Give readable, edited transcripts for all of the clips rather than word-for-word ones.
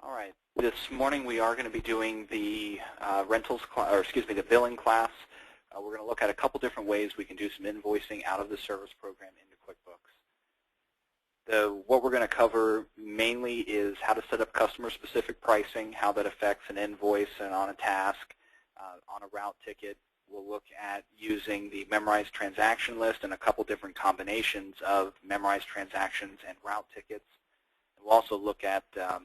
All right. This morning we are going to be doing the the billing class. We're going to look at a couple different ways we can do some invoicing out of the service program into QuickBooks. What we're going to cover mainly is how to set up customer-specific pricing, how that affects an invoice and on a task, on a route ticket. We'll look at using the memorized transaction list and a couple different combinations of memorized transactions and route tickets. And we'll also look at the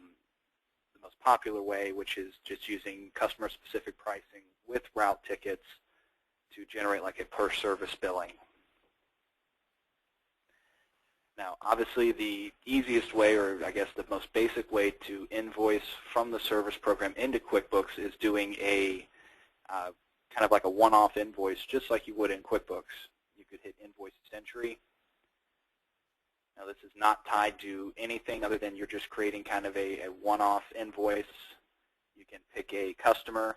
most popular way, which is just using customer-specific pricing with route tickets to generate like a per-service billing. Now, obviously, the easiest way, or I guess the most basic way to invoice from the service program into QuickBooks is doing a kind of like a one-off invoice, just like you would in QuickBooks. You could hit Invoice Entry. Now, this is not tied to anything other than you're just creating kind of a one-off invoice. You can pick a customer.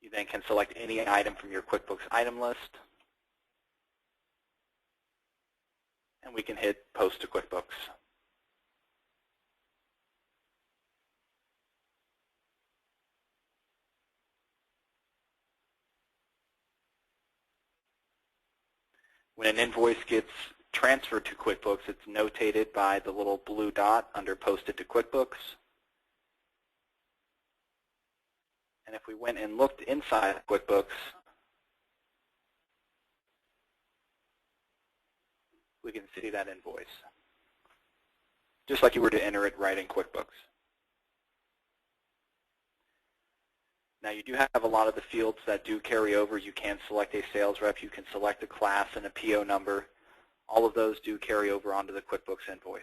You then can select any item from your QuickBooks item list. And we can hit Post to QuickBooks. When an invoice gets transferred to QuickBooks, it's notated by the little blue dot under Posted to QuickBooks. And if we went and looked inside QuickBooks, we can see that invoice, just like you were to enter it right in QuickBooks. Now, you do have a lot of the fields that do carry over. You can select a sales rep. You can select a class and a PO number. All of those do carry over onto the QuickBooks invoice.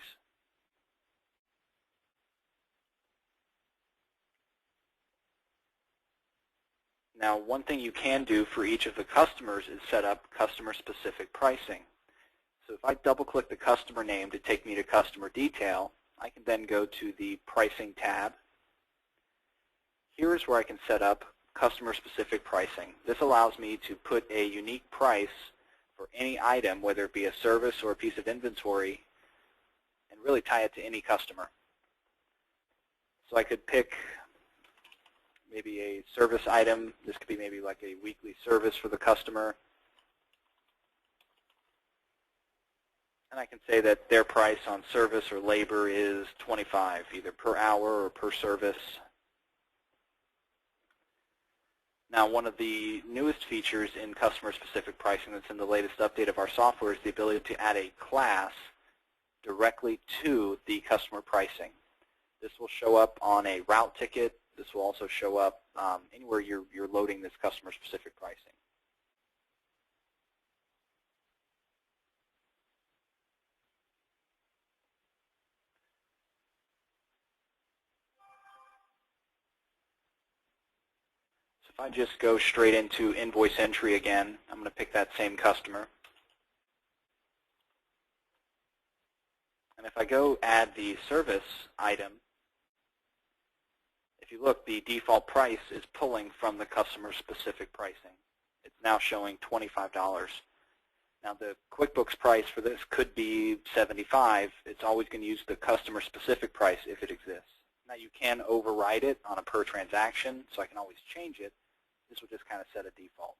Now, one thing you can do for each of the customers is set up customer-specific pricing. So if I double-click the customer name to take me to customer detail, I can then go to the Pricing tab. Here's where I can set up customer-specific pricing. This allows me to put a unique price for any item, whether it be a service or a piece of inventory, and really tie it to any customer. So I could pick maybe a service item. This could be maybe like a weekly service for the customer. And I can say that their price on service or labor is $25, either per hour or per service. Now, one of the newest features in customer-specific pricing that's in the latest update of our software is the ability to add a class directly to the customer pricing. This will show up on a route ticket. This will also show up anywhere you're loading this customer-specific pricing. If I just go straight into invoice entry again, I'm going to pick that same customer. And if I go add the service item, if you look, the default price is pulling from the customer-specific pricing. It's now showing $25. Now, the QuickBooks price for this could be $75. It's always going to use the customer-specific price if it exists. Now, you can override it on a per transaction, so I can always change it. This will just kind of set a default.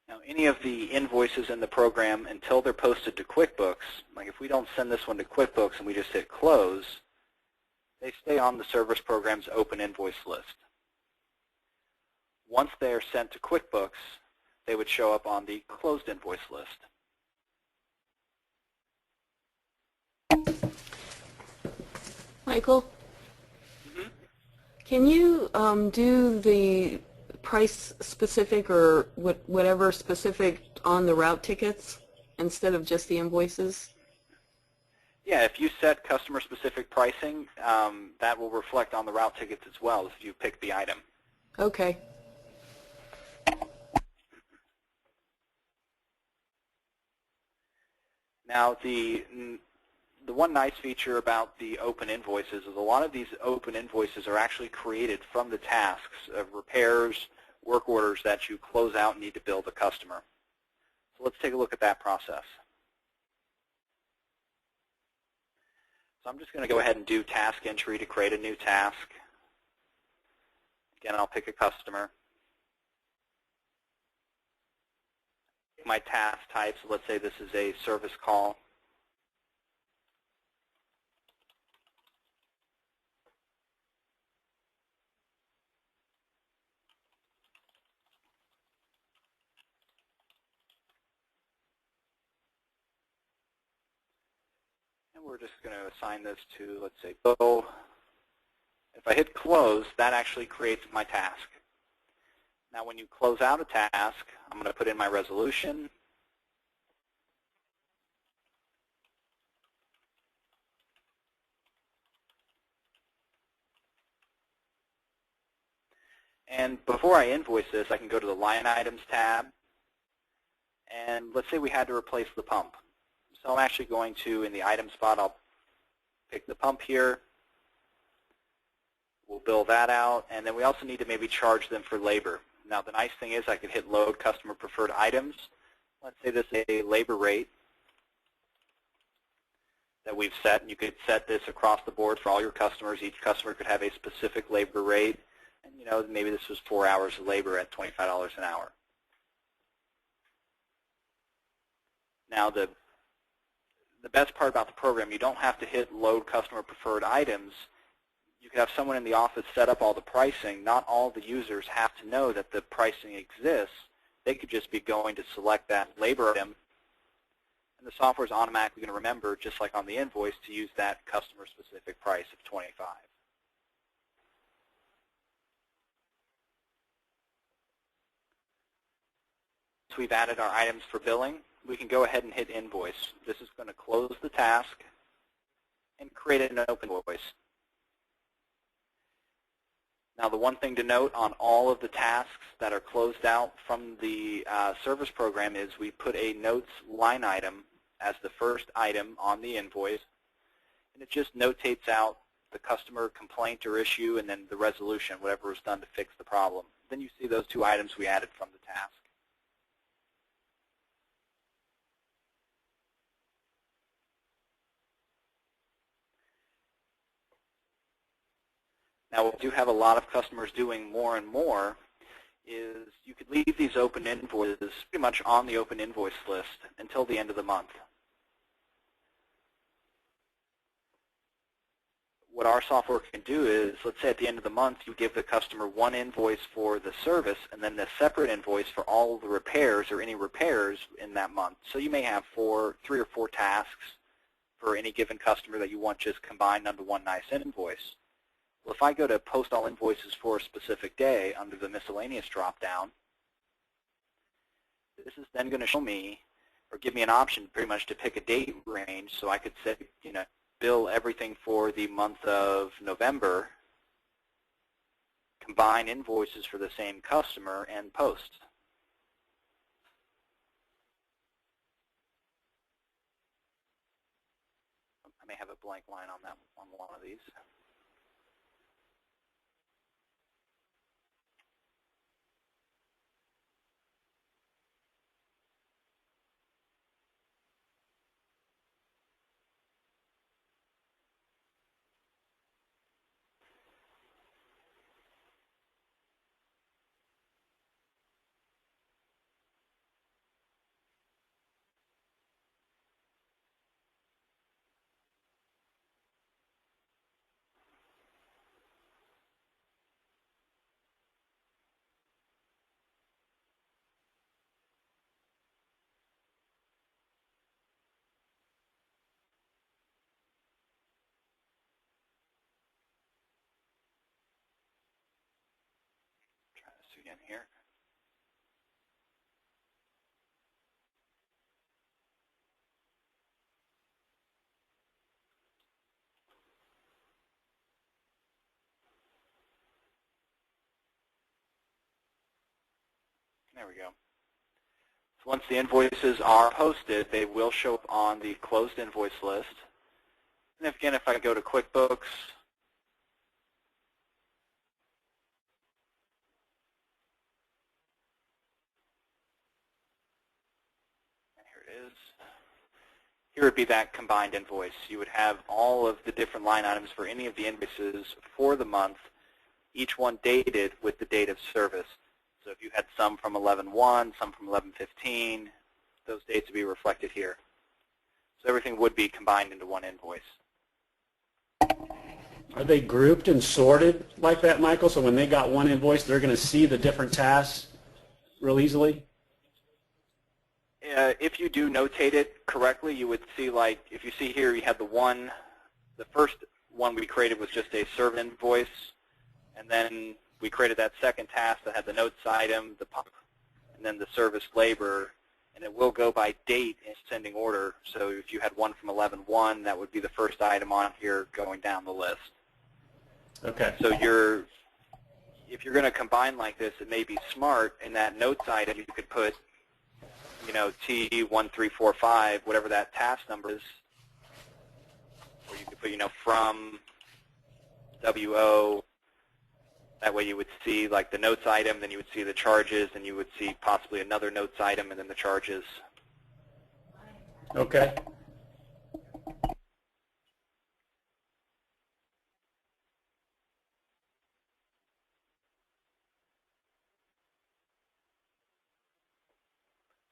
Now, any of the invoices in the program, until they're posted to QuickBooks, like if we don't send this one to QuickBooks and we just hit Close, they stay on the service program's open invoice list. Once they are sent to QuickBooks, they would show up on the closed invoice list. Michael, can you do the price specific or whatever specific on the route tickets instead of just the invoices? Yeah, if you set customer-specific pricing, that will reflect on the route tickets as well if you pick the item. Okay. Now, the one nice feature about the open invoices is a lot of these open invoices are actually created from the tasks of repairs, work orders that you close out and need to bill the customer. So let's take a look at that process. So I'm just going to go ahead and do task entry to create a new task. Again, I'll pick a customer. My task type, so let's say this is a service call. And we're just going to assign this to, let's say, Bo. If I hit close, that actually creates my task. Now when you close out a task, I'm going to put in my resolution. And before I invoice this, I can go to the Line Items tab. And let's say we had to replace the pump. So I'm actually going to, in the item spot, I'll pick the pump here. We'll bill that out. And then we also need to maybe charge them for labor. Now the nice thing is I could hit Load Customer Preferred Items. Let's say this is a labor rate that we've set. And you could set this across the board for all your customers. Each customer could have a specific labor rate. And you know, maybe this was 4 hours of labor at $25 an hour. Now the best part about the program, you don't have to hit Load Customer Preferred Items. You could have someone in the office set up all the pricing. Not all the users have to know that the pricing exists. They could just be going to select that labor item, and the software is automatically going to remember, just like on the invoice, to use that customer-specific price of $25. So we've added our items for billing. We can go ahead and hit Invoice. This is going to close the task and create an open invoice. Now the one thing to note on all of the tasks that are closed out from the service program is we put a notes line item as the first item on the invoice, and it just notates out the customer complaint or issue and then the resolution, whatever was done to fix the problem. Then you see those two items we added from the task. Now, what we do have a lot of customers doing more and more is you could leave these open invoices pretty much on the open invoice list until the end of the month. What our software can do is, let's say at the end of the month, you give the customer one invoice for the service and then a separate invoice for all the repairs or any repairs in that month. So you may have 3 or 4 tasks for any given customer that you want just combined under one nice invoice. Well, if I go to post all invoices for a specific day under the miscellaneous drop-down, this is then going to show me or give me an option pretty much to pick a date range. So I could say, you know, bill everything for the month of November, combine invoices for the same customer, and post. I may have a blank line on that on one of these. Try this again here. There we go. So once the invoices are posted, they will show up on the closed invoice list. And again, if I go to QuickBooks, here it is. here would be that combined invoice. You would have all of the different line items for any of the invoices for the month, each one dated with the date of service. So if you had some from 11/1, some from 11/15, those dates would be reflected here. So everything would be combined into one invoice. Are they grouped and sorted like that, Michael? So when they got one invoice, they're going to see the different tasks real easily? If you do notate it correctly, you would see, like, if you see here, you had the first one we created was just a serve invoice, and then we created that second task that had the notes item, and then the service labor, and it will go by date in ascending order. So if you had one from 11/1, that would be the first item on here going down the list. Okay. So if you're going to combine like this, it may be smart in that notes item you could put, T1345, whatever that task number is, or you could put, from WO. That way you would see like the notes item, then you would see the charges, and you would see possibly another notes item, and then the charges. Okay.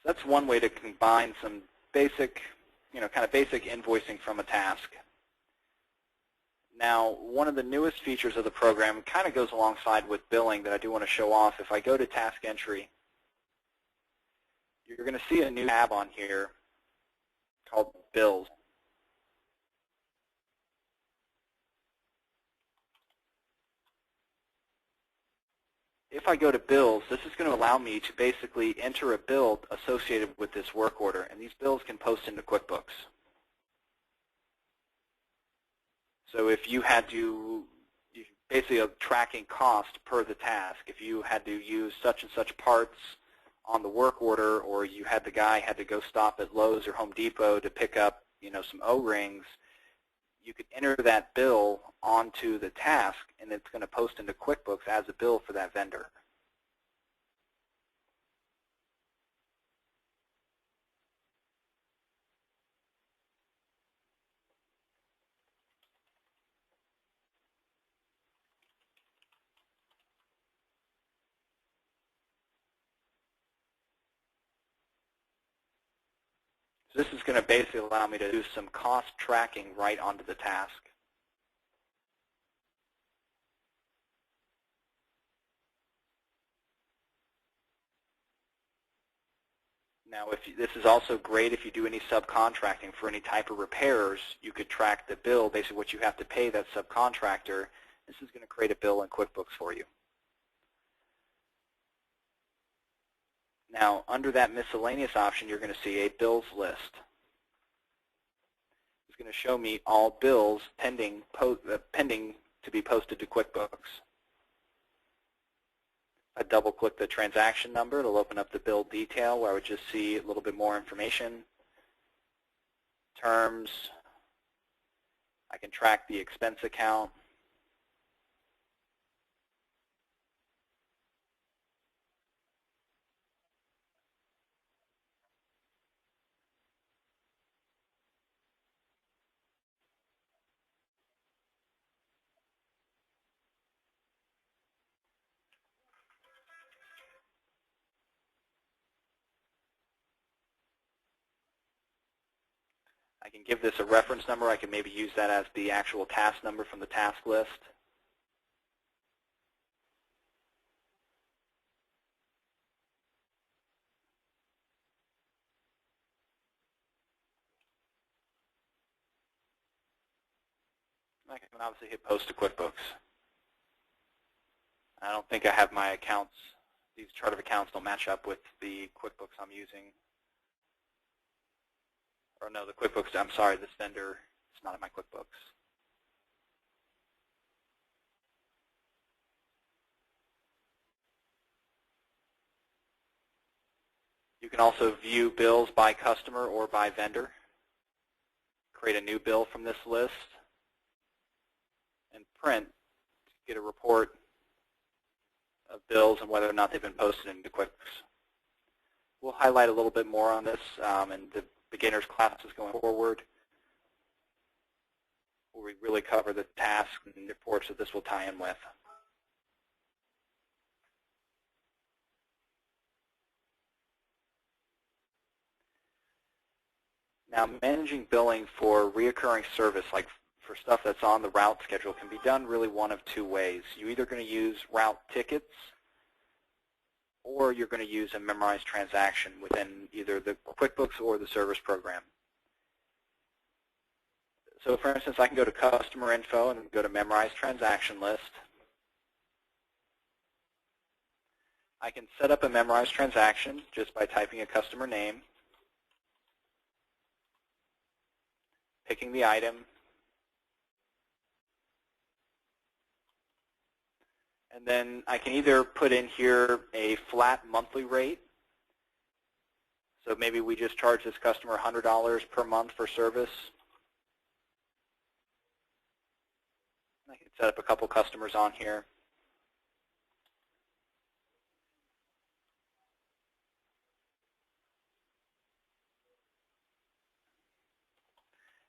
So that's one way to combine some basic, kind of basic invoicing from a task. Now, one of the newest features of the program kind of goes alongside with billing that I do want to show off. If I go to task entry, you're going to see a new tab on here called bills. If I go to bills, this is going to allow me to basically enter a bill associated with this work order, and these bills can post into QuickBooks. So if you had to, basically a tracking cost per the task, if you had to use such and such parts on the work order, or you had the guy had to go stop at Lowe's or Home Depot to pick up, some O-rings, you could enter that bill onto the task, and it's going to post into QuickBooks as a bill for that vendor. So this is going to basically allow me to do some cost tracking right onto the task. Now, this is also great if you do any subcontracting for any type of repairs. You could track the bill, basically what you have to pay that subcontractor. This is going to create a bill in QuickBooks for you. Now, under that miscellaneous option, you're going to see a bills list. It's going to show me all bills pending to be posted to QuickBooks. I double-click the transaction number. It'll open up the bill detail where I would just see a little bit more information. Terms. I can track the expense account. I can give this a reference number. I can maybe use that as the actual task number from the task list. I can obviously hit post to QuickBooks. I don't think I have my accounts. These chart of accounts don't match up with the QuickBooks I'm using. Or no, the QuickBooks, I'm sorry, this vendor is not in my QuickBooks. You can also view bills by customer or by vendor. Create a new bill from this list and print to get a report of bills and whether or not they've been posted into QuickBooks. We'll highlight a little bit more on this in the beginners classes going forward, where we really cover the tasks and reports that this will tie in with. Now, managing billing for reoccurring service, like for stuff that's on the route schedule, can be done really one of two ways. You're either going to use route tickets, or you're going to use a memorized transaction within either the QuickBooks or the service program. So for instance, I can go to customer info and go to memorize transaction list. I can set up a memorized transaction just by typing a customer name, picking the item, and then I can either put in here a flat monthly rate. So maybe we just charge this customer $100 per month for service. I can set up a couple customers on here.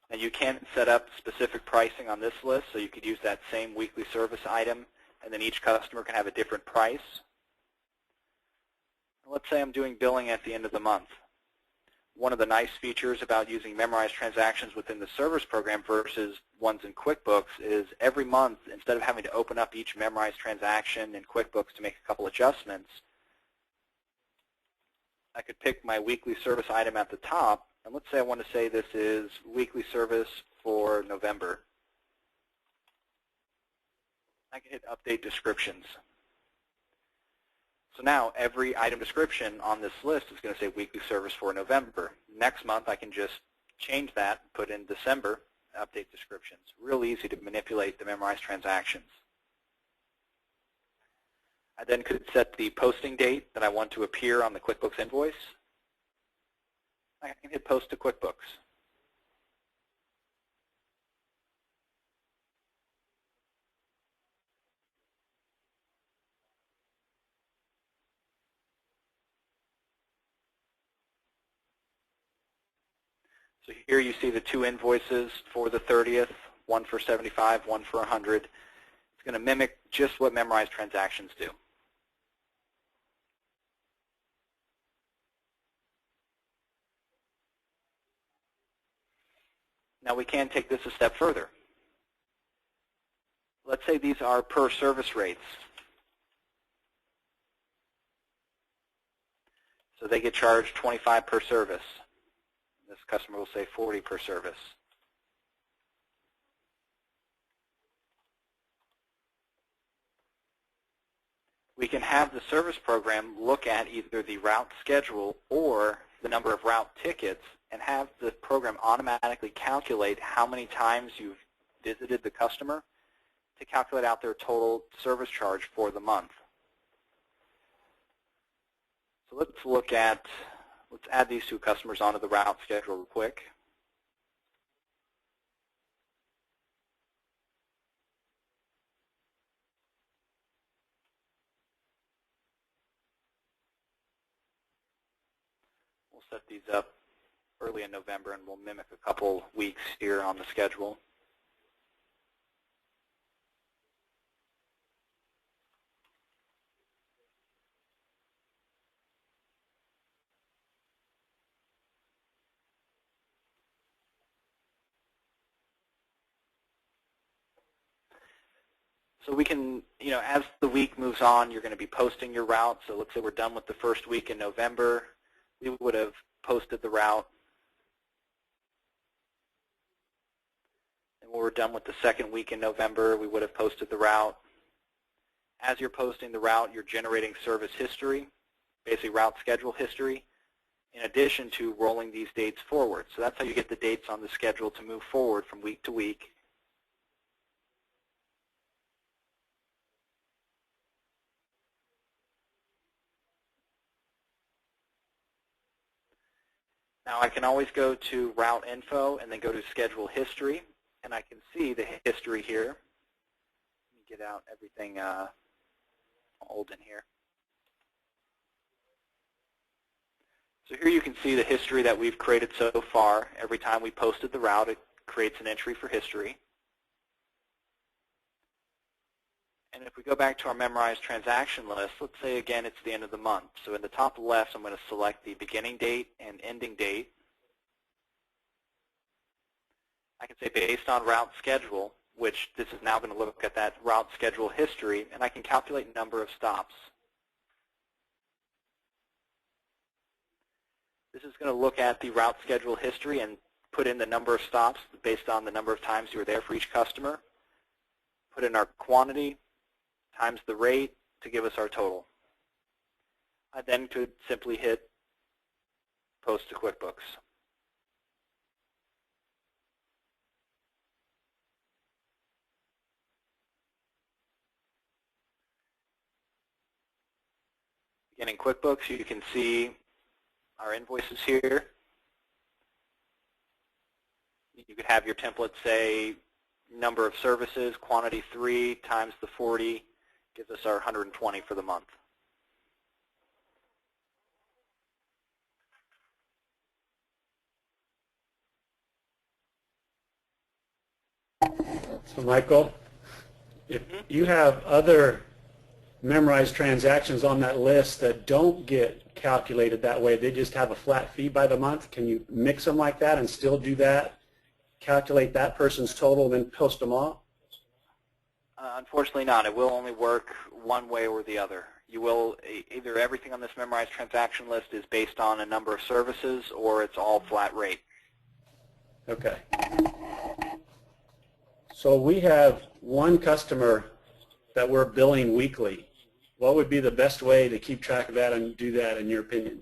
And you can set up specific pricing on this list, so you could use that same weekly service item, and then each customer can have a different price. Let's say I'm doing billing at the end of the month. One of the nice features about using memorized transactions within the service program versus ones in QuickBooks is every month, instead of having to open up each memorized transaction in QuickBooks to make a couple adjustments, I could pick my weekly service item at the top, and let's say I want to say this is weekly service for November. I can hit Update Descriptions. So now every item description on this list is going to say weekly service for November. Next month I can just change that, put in December, update descriptions. Real easy to manipulate the memorized transactions. I then could set the posting date that I want to appear on the QuickBooks invoice. I can hit Post to QuickBooks. So here you see the two invoices for the 30th, one for 75, one for 100. It's going to mimic just what memorized transactions do. Now we can take this a step further. Let's say these are per service rates. So they get charged 25 per service. This customer will say 40 per service. We can have the service program look at either the route schedule or the number of route tickets and have the program automatically calculate how many times you've visited the customer to calculate out their total service charge for the month. So let's add these two customers onto the route schedule real quick. We'll set these up early in November, and we'll mimic a couple weeks here on the schedule. So we can, as the week moves on, you're going to be posting your route. So let's say we're done with the first week in November. We would have posted the route. And when we're done with the second week in November, we would have posted the route. As you're posting the route, you're generating service history, basically route schedule history, in addition to rolling these dates forward. So that's how you get the dates on the schedule to move forward from week to week. Now I can always go to route info and then go to schedule history, and I can see the history here. Let me get out everything old in here. So here you can see the history that we've created so far. Every time we posted the route, it creates an entry for history. And if we go back to our memorized transaction list, let's say again it's the end of the month. So in the top left, I'm going to select the beginning date and ending date. I can say based on route schedule, which this is now going to look at that route schedule history, and I can calculate number of stops. This is going to look at the route schedule history and put in the number of stops based on the number of times you were there for each customer. Put in our quantity times the rate to give us our total. I then could simply hit Post to QuickBooks. Again, in QuickBooks, you can see our invoices here. You could have your template say number of services, quantity 3 times the 40 gives us our 120 for the month. So Michael, if you have other memorized transactions on that list that don't get calculated that way, they just have a flat fee by the month, can you mix them like that and still do that, calculate that person's total, then post them all? Unfortunately not. It will only work one way or the other. You will, either everything on this memorized transaction list is based on a number of services or it's all flat rate. Okay. So we have one customer that we're billing weekly. What would be the best way to keep track of that and do that in your opinion?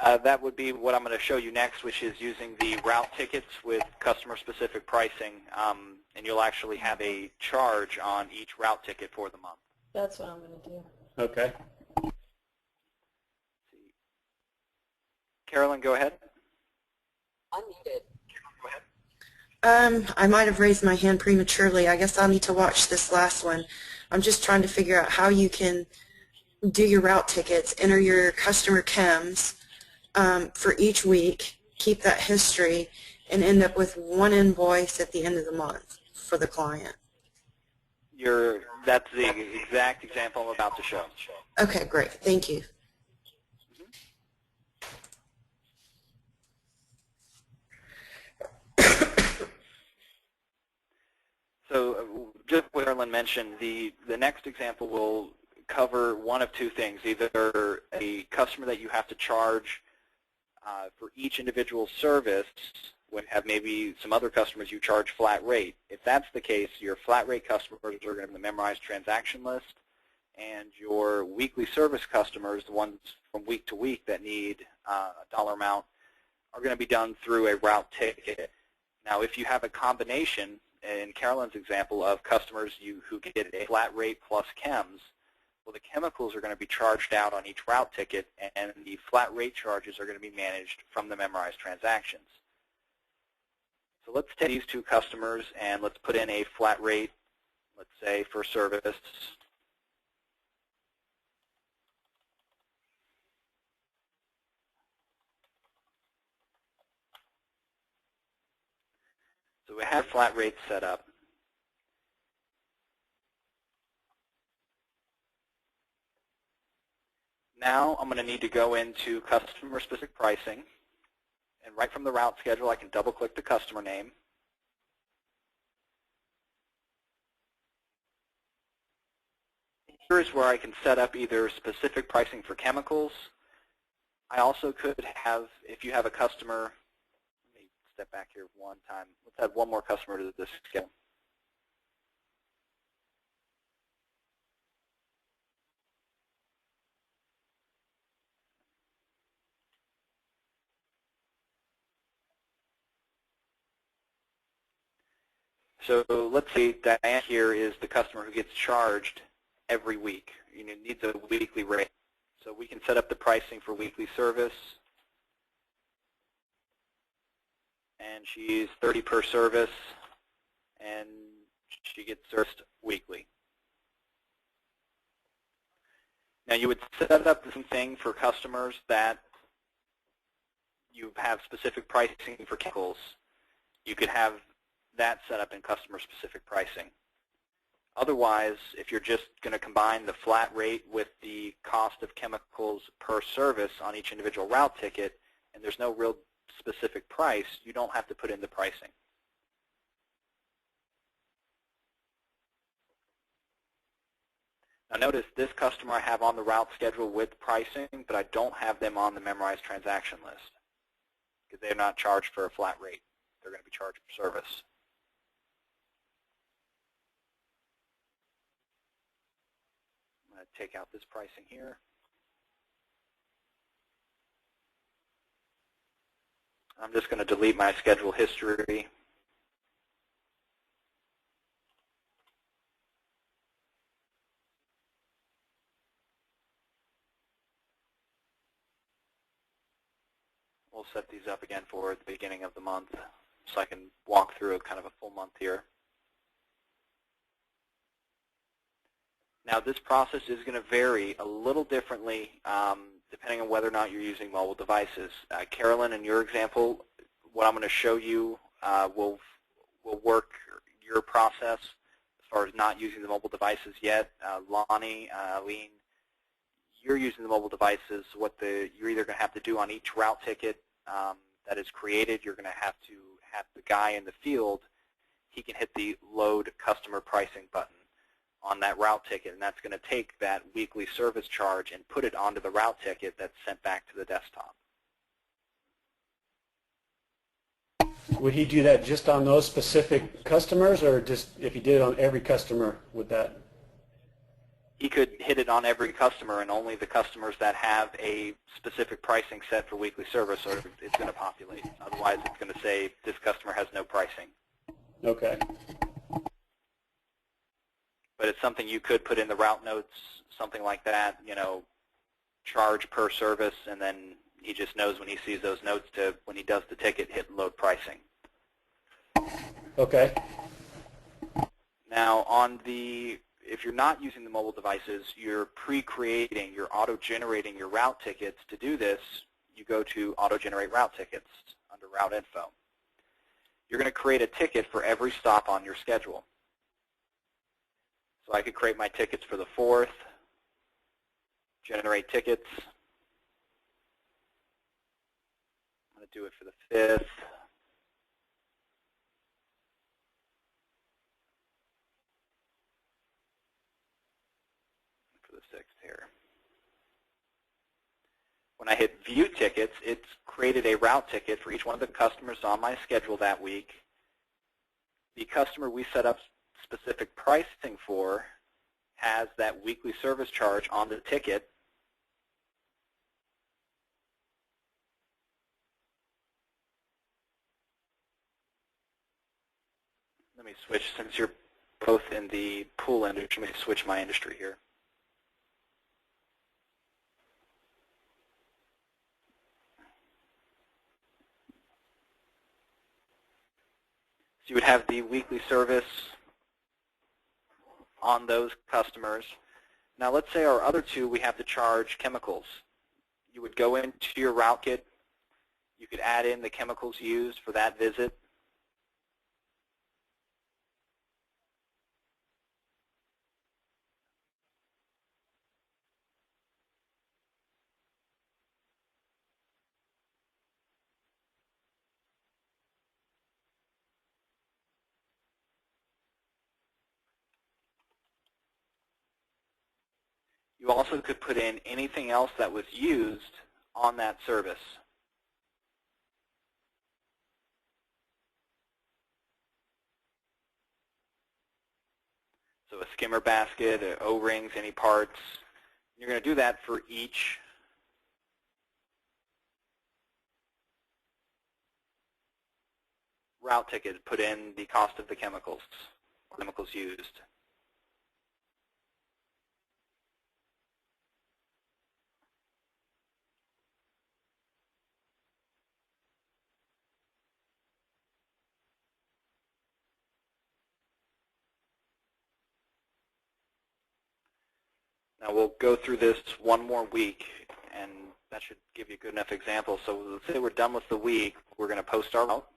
That would be what I'm going to show you next, which is using the route tickets with customer-specific pricing, and you'll actually have a charge on each route ticket for the month. That's what I'm going to do. Okay. Carolyn, go ahead. Unmuted. Go ahead. I might have raised my hand prematurely. I guess I'll need to watch this last one. I'm just trying to figure out how you can do your route tickets, enter your customer chems for each week, keep that history, and end up with one invoice at the end of the month for the client. That's the exact example I'm about to show. Okay, great. Thank you. So just what Carolyn mentioned, the next example will cover one of two things, either a customer that you have to charge for each individual service, when you have maybe some other customers you charge flat rate. If that's the case, your flat rate customers are going to be the memorized transaction list, and your weekly service customers, the ones from week to week that need a dollar amount, are going to be done through a route ticket. Now, if you have a combination, in Carolyn's example, of customers who get a flat rate plus chems, well, the chemicals are going to be charged out on each route ticket, and the flat rate charges are going to be managed from the memorized transactions. So let's take these two customers and let's put in a flat rate, let's say, for service. So we have flat rates set up. Now I'm going to need to go into customer-specific pricing, and right from the route schedule I can double-click the customer name. Here's where I can set up either specific pricing for chemicals. I also could have, if you have a customer, let me step back here one time. Let's add one more customer to this schedule. So let's say Diane here is the customer who gets charged every week. Needs a weekly rate. So we can set up the pricing for weekly service. And she's 30 per service, and she gets serviced weekly. Now you would set up the same thing for customers that you have specific pricing for chemicals, you could have that set up in customer-specific pricing. Otherwise, if you're just going to combine the flat rate with the cost of chemicals per service on each individual route ticket, and there's no real specific price, you don't have to put in the pricing. Now notice this customer I have on the route schedule with pricing, but I don't have them on the memorized transaction list because they're not charged for a flat rate. They're going to be charged for service. I'm going to take out this pricing here. I'm just going to delete my schedule history. We'll set these up again for the beginning of the month so I can walk through kind of a full month here. Now this process is going to vary a little differently depending on whether or not you're using mobile devices. Carolyn, in your example, what I'm going to show you will work your process as far as not using the mobile devices yet. Lonnie, Eileen, you're using the mobile devices. You're either going to have to do on each route ticket that is created, you're going to have the guy in the field, he can hit the load customer pricing button on that route ticket, and that's going to take that weekly service charge and put it onto the route ticket that's sent back to the desktop. Would he do that just on those specific customers, or just if he did it on every customer, would that? He could hit it on every customer, and only the customers that have a specific pricing set for weekly service it's going to populate. Otherwise, it's going to say this customer has no pricing. Okay. But it's something you could put in the route notes, something like that, charge per service, and then he just knows when he sees those notes to, when he does the ticket, hit load pricing. Okay. Now, if you're not using the mobile devices, you're pre-creating, you're auto-generating your route tickets. To do this, you go to auto-generate route tickets under route info. You're going to create a ticket for every stop on your schedule. So I could create my tickets for the 4th, generate tickets. I'm going to do it for the 5th. For the 6th here. When I hit View Tickets, it's created a route ticket for each one of the customers on my schedule that week. The customer we set up specific pricing for has that weekly service charge on the ticket. Let me switch, since you're both in the pool industry, let me switch my industry here. So you would have the weekly service on those customers. Now let's say our other two, we have to charge chemicals. You would go into your route kit. You could add in the chemicals used for that visit. You also could put in anything else that was used on that service. So a skimmer basket, O-rings, any parts. You're going to do that for each route ticket. Put in the cost of the chemicals used. Now we'll go through this one more week, and that should give you a good enough example. So let's say we're done with the week. We're going to post our route.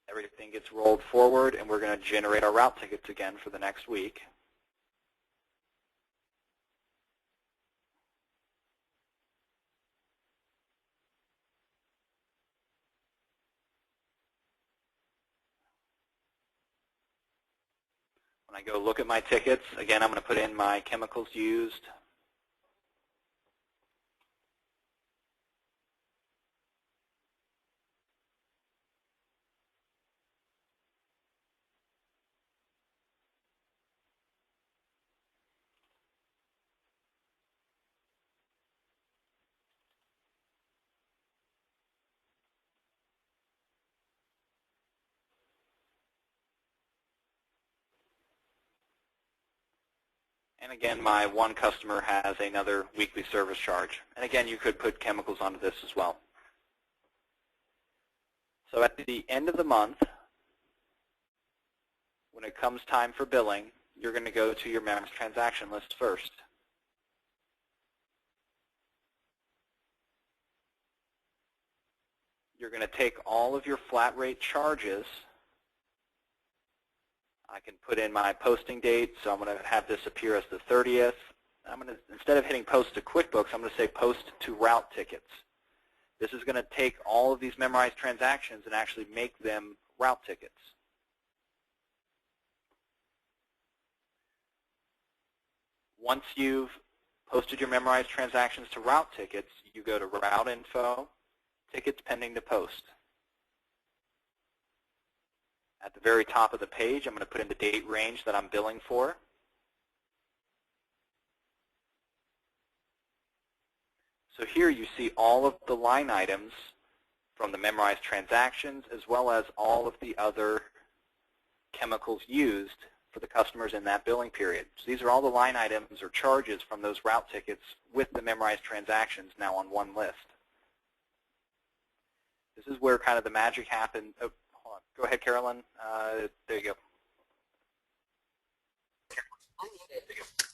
Everything gets rolled forward, and we're going to generate our route tickets again for the next week. When I go look at my tickets, again, I'm going to put in my chemicals used. And again, my one customer has another weekly service charge. And again, you could put chemicals onto this as well. So at the end of the month, when it comes time for billing, you're going to go to your Memorized transaction list first. You're going to take all of your flat rate charges. I can put in my posting date, so I'm going to have this appear as the 30th. I'm going to, instead of hitting post to QuickBooks, I'm going to say post to route tickets. This is going to take all of these memorized transactions and actually make them route tickets. Once you've posted your memorized transactions to route tickets, you go to route info, tickets pending to post. At the very top of the page, I'm going to put in the date range that I'm billing for. So here you see all of the line items from the memorized transactions as well as all of the other chemicals used for the customers in that billing period. So these are all the line items or charges from those route tickets with the memorized transactions now on one list. This is where kind of the magic happened. Oh, hold on. Go ahead, Carolyn. There you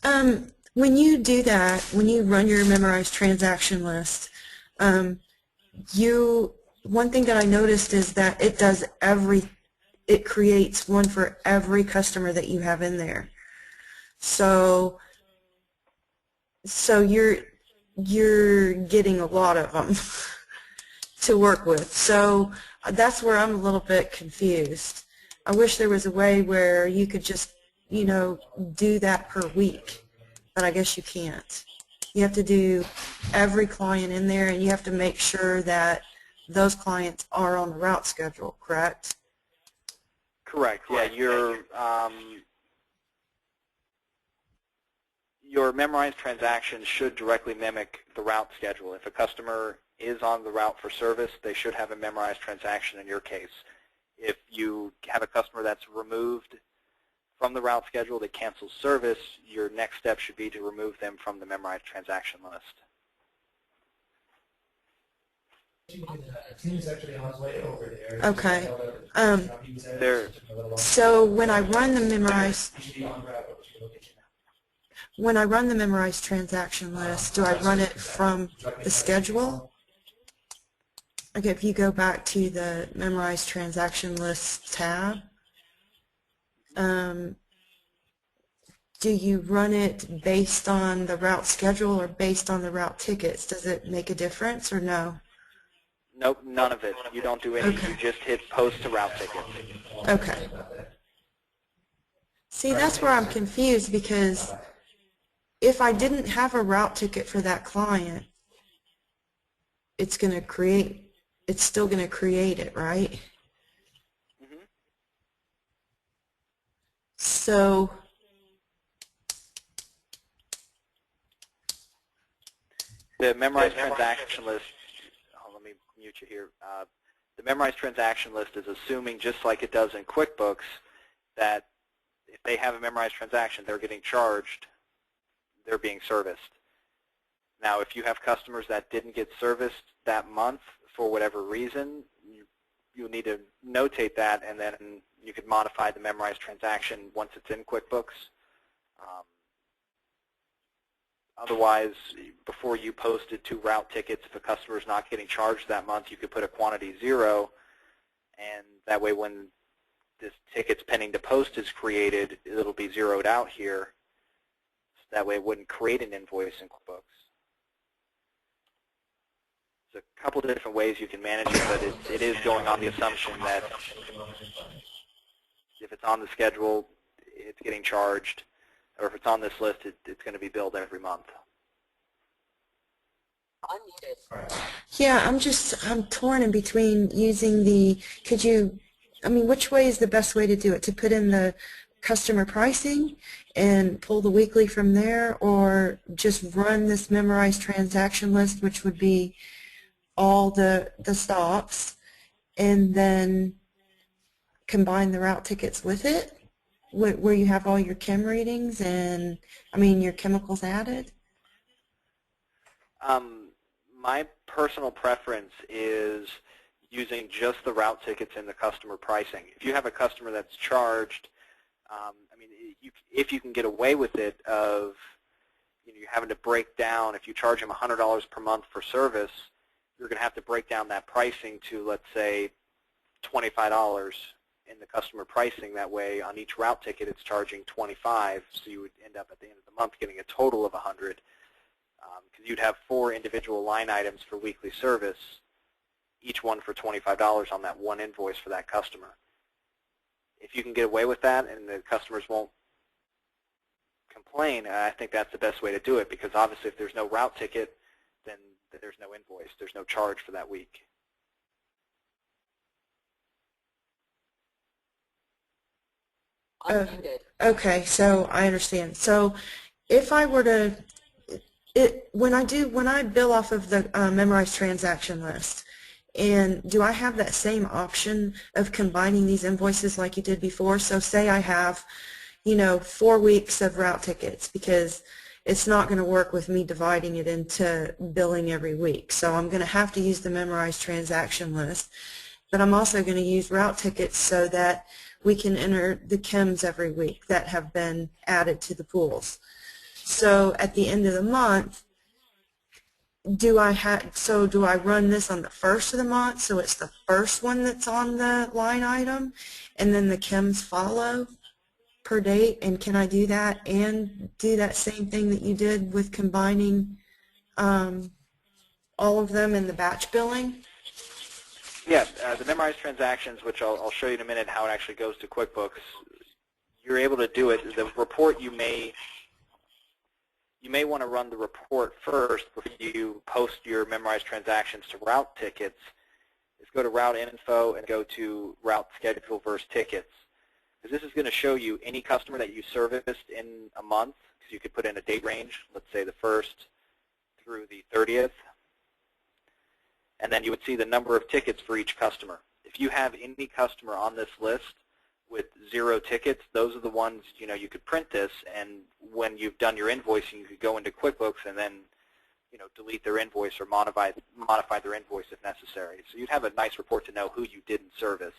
go. When you do that, when you run your memorized transaction list, one thing that I noticed is that it creates one for every customer that you have in there. So you're getting a lot of them to work with. So that's where I'm a little bit confused. I wish there was a way where you could just, do that per week, but I guess you can't. You have to do every client in there, and you have to make sure that those clients are on the route schedule, correct? Correct. Yeah, your memorized transactions should directly mimic the route schedule. If a customer is on the route for service, they should have a memorized transaction in your case. If you have a customer that's removed from the route schedule, they cancel service, your next step should be to remove them from the memorized transaction list. Team's actually on his way over there. Okay. So when I run the memorized transaction list, do I run it from the schedule? Okay, if you go back to the memorized transaction list tab, do you run it based on the route schedule or based on the route tickets? Does it make a difference or no? Nope, none of it. You don't do anything. Okay. You just hit post to route tickets. Okay. See, that's where I'm confused, because if I didn't have a route ticket for that client, it's still going to create it, right? Mm-hmm. So the memorized transaction list, let me mute you here. The memorized transaction list is assuming, just like it does in QuickBooks, that if they have a memorized transaction, they're getting charged, they're being serviced. Now, if you have customers that didn't get serviced that month for whatever reason, you'll need to notate that, and then you could modify the memorized transaction once it's in QuickBooks. Otherwise, before you post it to route tickets, if a customer is not getting charged that month, you could put a quantity 0, and that way when this ticket's pending to post is created, it'll be zeroed out here. So that way it wouldn't create an invoice in QuickBooks. There's a couple different ways you can manage it, but it is going on the assumption that if it's on the schedule, it's getting charged, or if it's on this list, it's going to be billed every month. Yeah, I'm torn in between using which way is the best way to do it? To put in the customer pricing and pull the weekly from there, or just run this memorized transaction list, which would be all the stops, and then combine the route tickets with it, where you have all your chem readings and, your chemicals added? My personal preference is using just the route tickets in the customer pricing. If you have a customer that's charged, if you can get away with it of you're having to break down, if you charge them $100 per month for service, you're going to have to break down that pricing to, let's say, $25 in the customer pricing. That way on each route ticket it's charging $25, so you would end up at the end of the month getting a total of $100, because you'd have 4 individual line items for weekly service, each one for $25 on that one invoice for that customer. If you can get away with that and the customers won't complain, I think that's the best way to do it, because obviously if there's no route ticket, then there's no invoice, there's no charge for that week. Okay, so I understand. So if I were to, when I bill off of the memorized transaction list, and do I have that same option of combining these invoices like you did before? So say I have, 4 weeks of route tickets, because it's not going to work with me dividing it into billing every week. So I'm going to have to use the memorized transaction list, but I'm also going to use route tickets so that we can enter the chems every week that have been added to the pools. So at the end of the month, do I run this on the first of the month, so it's the first one that's on the line item, and then the chems follow per date? And can I do that and do that same thing that you did with combining all of them in the batch billing? Yeah, the memorized transactions, which I'll show you in a minute how it actually goes to QuickBooks, you're able to do it. The report you may want to run the report first before you post your memorized transactions to route tickets. Is go to route info and go to route schedule versus tickets. Because this is going to show you any customer that you serviced in a month, because you could put in a date range, let's say the 1st through the 30th. And then you would see the number of tickets for each customer. If you have any customer on this list with 0 tickets, those are the ones, you could print this, and when you've done your invoicing, you could go into QuickBooks and then, delete their invoice or modify their invoice if necessary. So you'd have a nice report to know who you didn't service.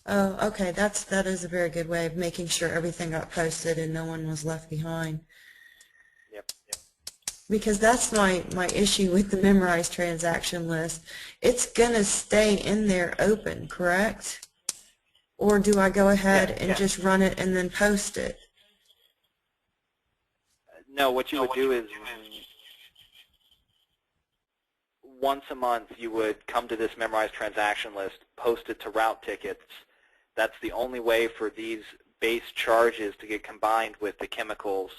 Oh, okay. That is a very good way of making sure everything got posted and no one was left behind. Yep. Because that's my issue with the memorized transaction list. It's going to stay in there open, correct? Or do I go ahead and just run it and then post it? No, what you would do is once a month you would come to this memorized transaction list, post it to route tickets. That's the only way for these base charges to get combined with the chemicals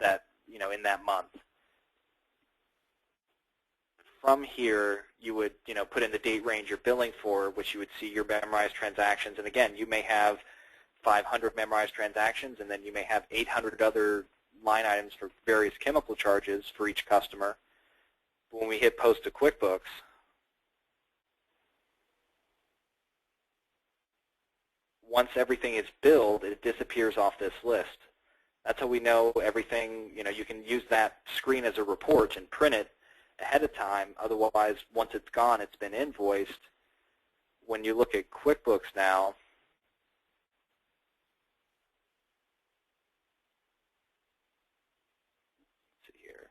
that in that month. From here, you would put in the date range you're billing for, which you would see your memorized transactions. And again, you may have 500 memorized transactions, and then you may have 800 other line items for various chemical charges for each customer. But when we hit post to QuickBooks, once everything is billed, it disappears off this list. That's how we know everything. You can use that screen as a report and print it, ahead of time. Otherwise, once it's gone, it's been invoiced. When you look at QuickBooks now, let's see here.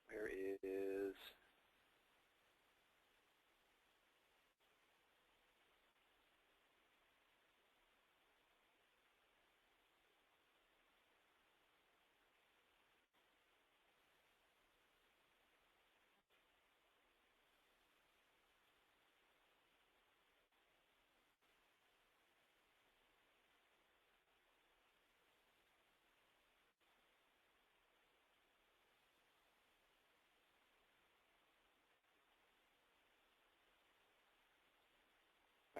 Where is...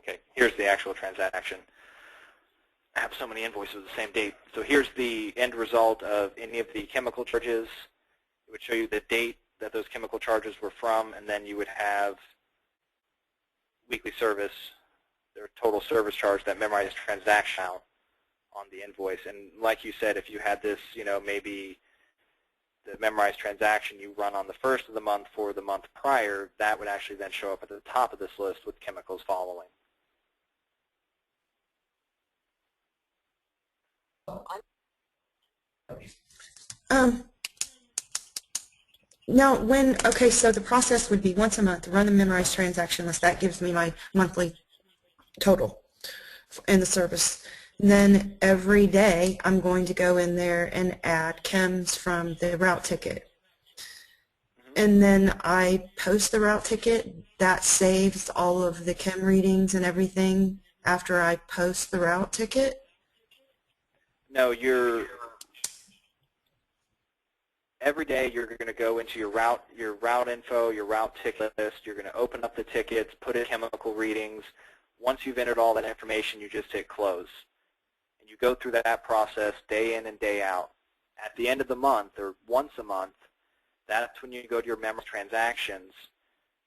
Okay, here's the actual transaction. I have so many invoices with the same date. So here's the end result of any of the chemical charges. It would show you the date that those chemical charges were from, and then you would have weekly service, their total service charge, that memorized transaction on the invoice. And like you said, if you had this, maybe the memorized transaction you run on the first of the month for the month prior, that would actually then show up at the top of this list with chemicals following. Now, okay, so the process would be once a month, run the memorized transaction list. That gives me my monthly total in the service. And then every day, I'm going to go in there and add chems from the route ticket. And then I post the route ticket. That saves all of the chem readings and everything after I post the route ticket. No, every day you're going to go into your route info, your route ticket list. You're going to open up the tickets, put in chemical readings. Once you've entered all that information, you just hit close. And you go through that process day in and day out. At the end of the month, or once a month, that's when you go to your memorized transactions,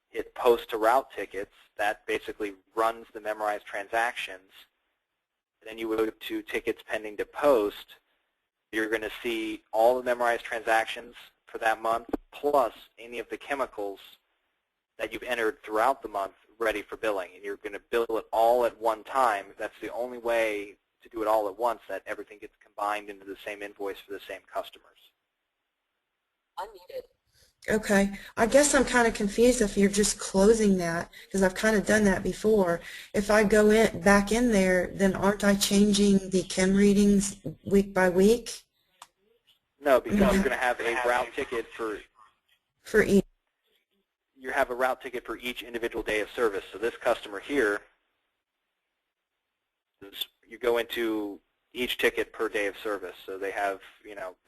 hit post to route tickets. That basically runs the memorized transactions. Then you go to tickets pending to post. You're going to see all the memorized transactions for that month, plus any of the chemicals that you've entered throughout the month ready for billing. And you're going to bill it all at one time. That's the only way to do it all at once, that everything gets combined into the same invoice for the same customers. Unmuted. Okay, I guess I'm kind of confused if you're just closing that, because I've kind of done that before. If I go back in there, then aren't I changing the chem readings week by week? No, because you're going to have a route ticket for each. You have a route ticket for each individual day of service. So this customer here, you go into each ticket per day of service. So they have,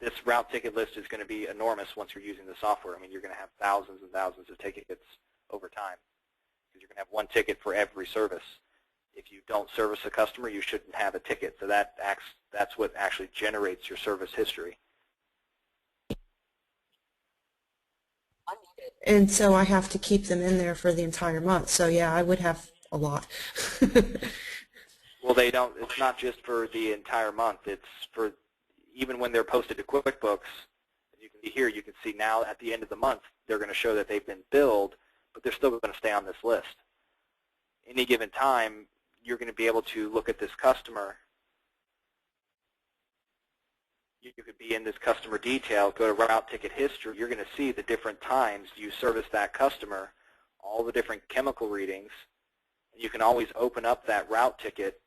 this route ticket list is going to be enormous once you're using the software. I mean, you're going to have thousands and thousands of tickets over time, because you're going to have one ticket for every service. If you don't service a customer, you shouldn't have a ticket. So that's what actually generates your service history. And so I have to keep them in there for the entire month. So yeah, I would have a lot. Well, it's not just for the entire month. It's for even when they're posted to QuickBooks. As you can see here, you can see now at the end of the month, they're going to show that they've been billed, but they're still going to stay on this list. Any given time, you're going to be able to look at this customer. You could be in this customer detail, go to route ticket history. You're going to see the different times you service that customer, all the different chemical readings. You can always open up that route ticket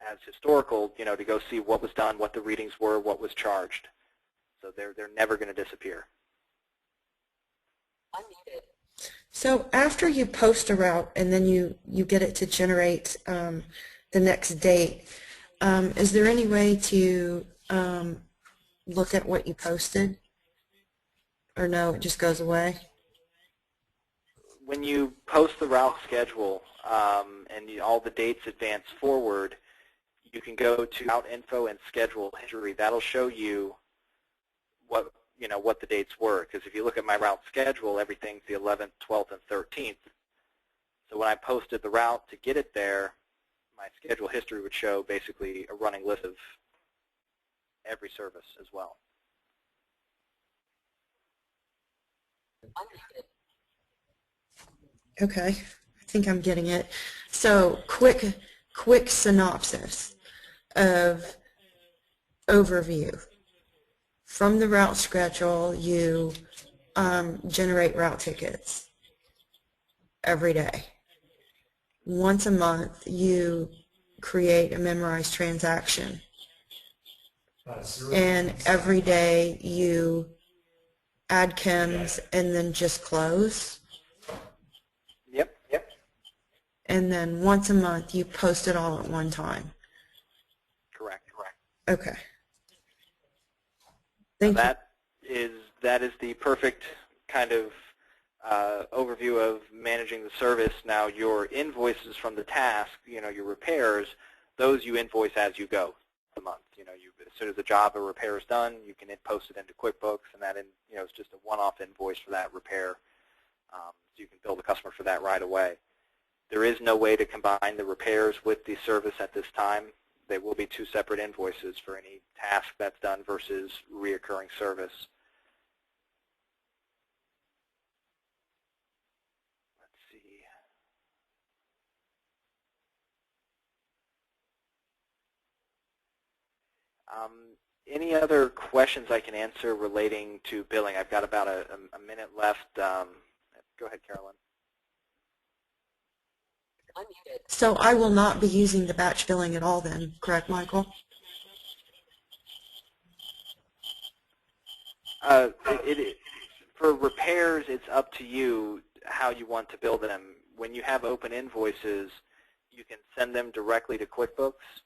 as historical, to go see what was done, what the readings were, what was charged. So they're never going to disappear. Unmuted. So after you post a route and then you get it to generate the next date, is there any way to look at what you posted? Or no, it just goes away? When you post the route schedule and all the dates advance forward, you can go to route info and schedule history. That'll show you what the dates were. Because if you look at my route schedule, everything's the 11th, 12th, and 13th. So when I posted the route to get it there, my schedule history would show basically a running list of every service as well. Okay, I think I'm getting it. So quick synopsis of overview. From the route schedule, you generate route tickets every day. Once a month, you create a memorized transaction. And every day you add chems and then just close. Yep. And then once a month you post it all at one time. Correct. Okay. Thank you. That is the perfect kind of overview of managing the service. Now, your invoices from the task, your repairs, those you invoice as you go the month. As soon as the job or repair is done, you can post it into QuickBooks, and that it's just a one-off invoice for that repair. So you can bill the customer for that right away. There is no way to combine the repairs with the service at this time. They will be two separate invoices for any task that's done versus reoccurring service. Let's see. Any other questions I can answer relating to billing? I've got about a minute left. Go ahead, Carolyn. So I will not be using the batch billing at all then, correct, Michael? For repairs, it's up to you how you want to bill them. When you have open invoices, you can send them directly to QuickBooks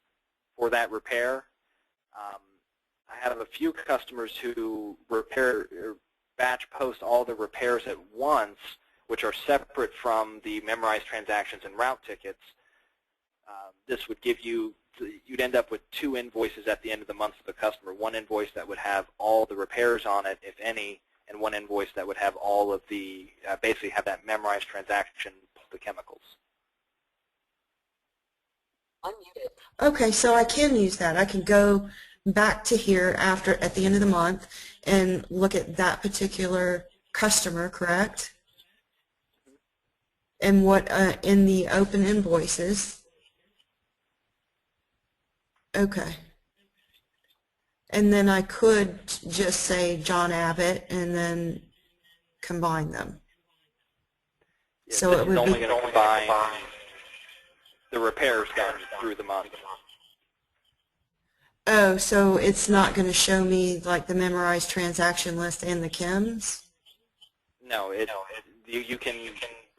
for that repair. I have a few customers who batch post all the repairs at once, which are separate from the memorized transactions and route tickets. This would give you'd end up with two invoices at the end of the month for the customer. One invoice that would have all the repairs on it, if any, and one invoice that would have all of the, basically have that memorized transaction, the chemicals. Okay, so I can use that. I can go back to here at the end of the month and look at that particular customer, correct? And what in the open invoices. Okay. And then I could just say John Abbott and then combine them. Yeah, so this it is would only be going to combine the repairs done through the month. Oh, so it's not going to show me like the memorized transaction list and the chems? No, you can,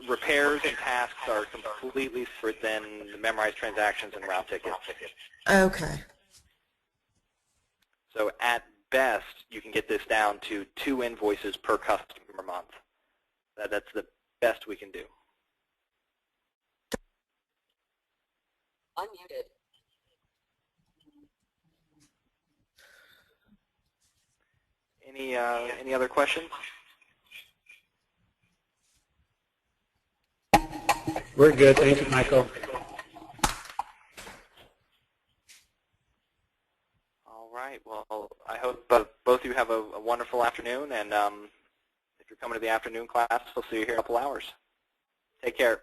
repairs and tasks are completely separate than the memorized transactions and route tickets. Okay. So at best, you can get this down to 2 invoices per customer month. That's the best we can do. Unmuted. Any other questions? We're good. Thank you, Michael. All right. Well, I hope both of you have a wonderful afternoon, and if you're coming to the afternoon class, we'll see you here in a couple hours. Take care.